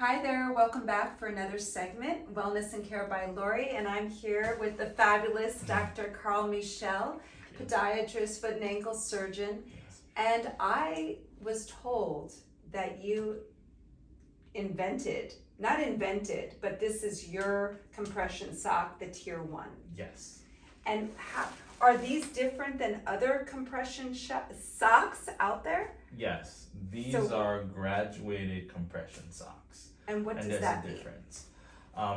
Hi there, welcome back for another segment, Wellness and Care by Laurie, and I'm here with the fabulous Dr. Karl Michel, podiatrist, foot and ankle surgeon, and I was told that you not invented, but this is your compression sock, the Tier 1. Yes. And how, are these different than other compression socks out there? Yes, these are graduated compression socks. And what does there's that a mean? difference.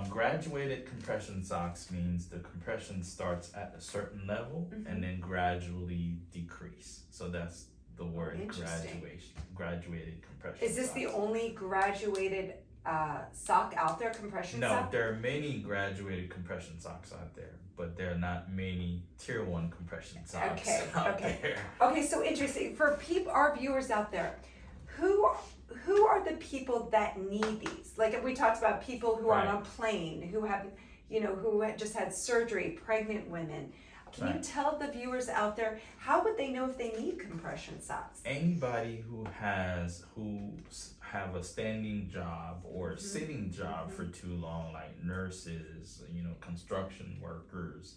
Graduated compression socks means the compression starts at a certain level and then gradually decrease. So that's the word graduated compression Is this socks. the only graduated sock out there, compression sock? No, there are many graduated compression socks out there, but there are not many Tier 1 compression socks out there. Okay, so interesting. For our viewers out there, who are the people that need these? Like we talked about people who are on a plane, who have, who had just had surgery, pregnant women. Can you tell the viewers out there, how would they know if they need compression socks? Anybody who have a standing job or a sitting job for too long, like nurses, construction workers,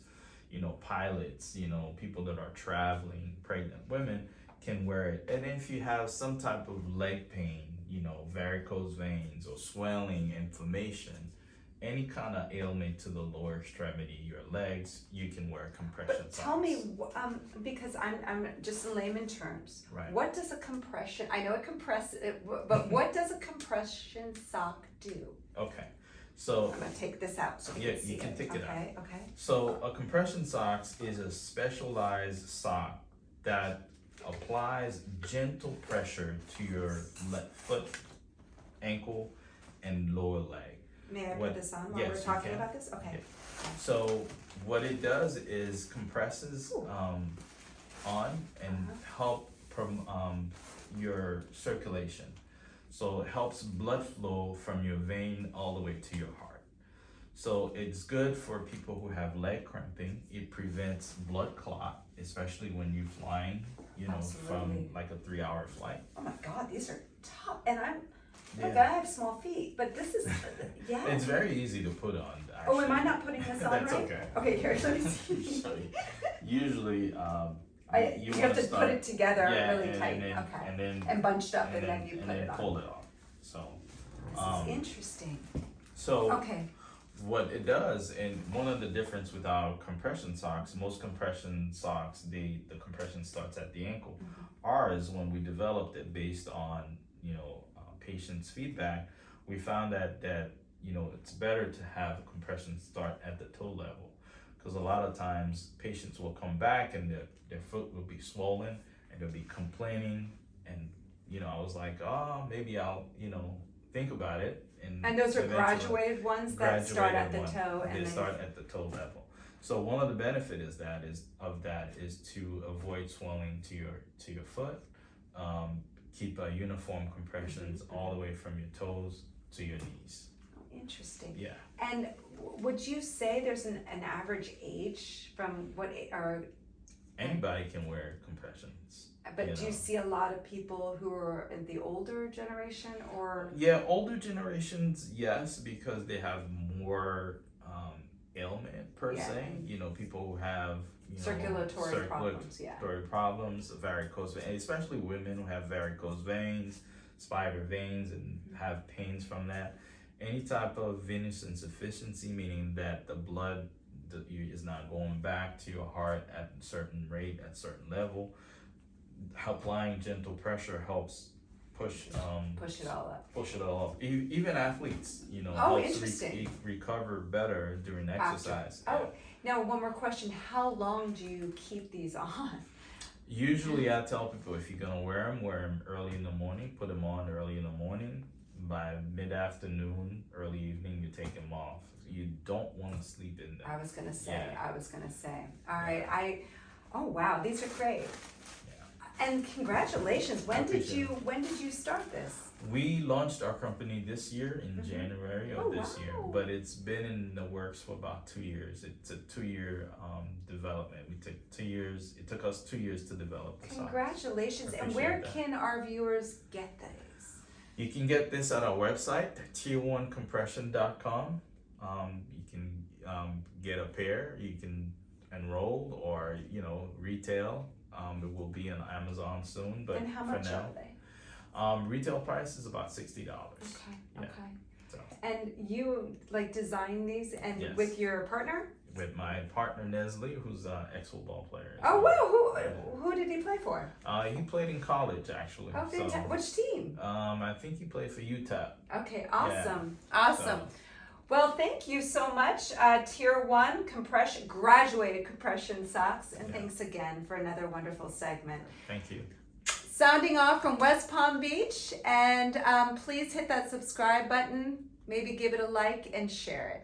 pilots, people that are traveling, pregnant women can wear it. And if you have some type of leg pain, varicose veins or swelling, inflammation, any kind of ailment to the lower extremity, your legs, you can wear compression socks. Tell me, because I'm just in layman terms. Right. What does a compression? I know it compresses, but what does a compression sock do? Okay, so I'm gonna take this out so you can see can take it out. Okay. So a compression sock is a specialized sock that applies gentle pressure to your foot, ankle, and lower leg. May I put this on while we're talking about this? Okay. Yeah. So what it does is compresses on and help your circulation. So it helps blood flow from your vein all the way to your heart. So it's good for people who have leg cramping. It prevents blood clot, especially when you're flying, from like a 3-hour flight. Oh my God, these are tough. And I have small feet, but this is, It's very easy to put on, actually. Oh, am I not putting this on That's right? okay. Okay, here, let me see. Usually, you have to put it together really tight, and then and bunched up, and then you put it on. pull it off. So this is interesting. So okay. What it does, and one of the difference with our compression socks, most compression socks, the compression starts at the ankle. Ours, when we developed it based on patients' feedback, we found that it's better to have compression start at the toe level, because a lot of times patients will come back and their foot will be swollen and they'll be complaining, and I was like, maybe I'll think about it. And those are graduated ones that start at the toe, and they start at the toe level. So one of the benefit is to avoid swelling to your foot. Keep uniform compressions all the way from your toes to your knees. Oh, interesting. Yeah. And would you say there's an average age from Anybody can wear compressions. But do you see a lot of people who are in the older generation, or? Yeah, older generations, yes, because they have more ailment per se. People who have circulatory problems, varicose veins, especially women who have varicose veins, spider veins, and have pains from that. Any type of venous insufficiency, meaning that the blood is not going back to your heart at a certain rate, at a certain level. Applying gentle pressure helps push it all up. Even athletes, helps recover better during exercise. Now one more question: how long do you keep these on? Usually, I tell people, if you're gonna wear them early in the morning. Put them on early in the morning. By mid-afternoon, early evening, you take them off. You don't want to sleep in them. I was gonna say. All right. Oh wow, these are great. And congratulations. When did you start this? We launched our company this year in January of this year, but it's been in the works for about 2 years. It's a 2-year development. It took us 2 years to develop the socks. Congratulations. And where can our viewers get these? You can get this at our website, tier1compression.com. You can get a pair. You can enroll or retail. It will be on Amazon soon, but And how for much now, are they? retail price is about $60. Okay, Yeah. okay. So And you like design these and Yes. with your partner? with my partner Nestle, who's an ex-football player. as Oh well. wow, who did he play for? He played in college actually. Oh, So, fantastic. Which team? I think he played for Utah. Okay, awesome. So- Awesome. Well, thank you so much, Tier 1 compression, graduated compression socks, and Yeah. thanks again for another wonderful segment. Thank you. Sounding off from West Palm Beach, and please hit that subscribe button, maybe give it a like and share it.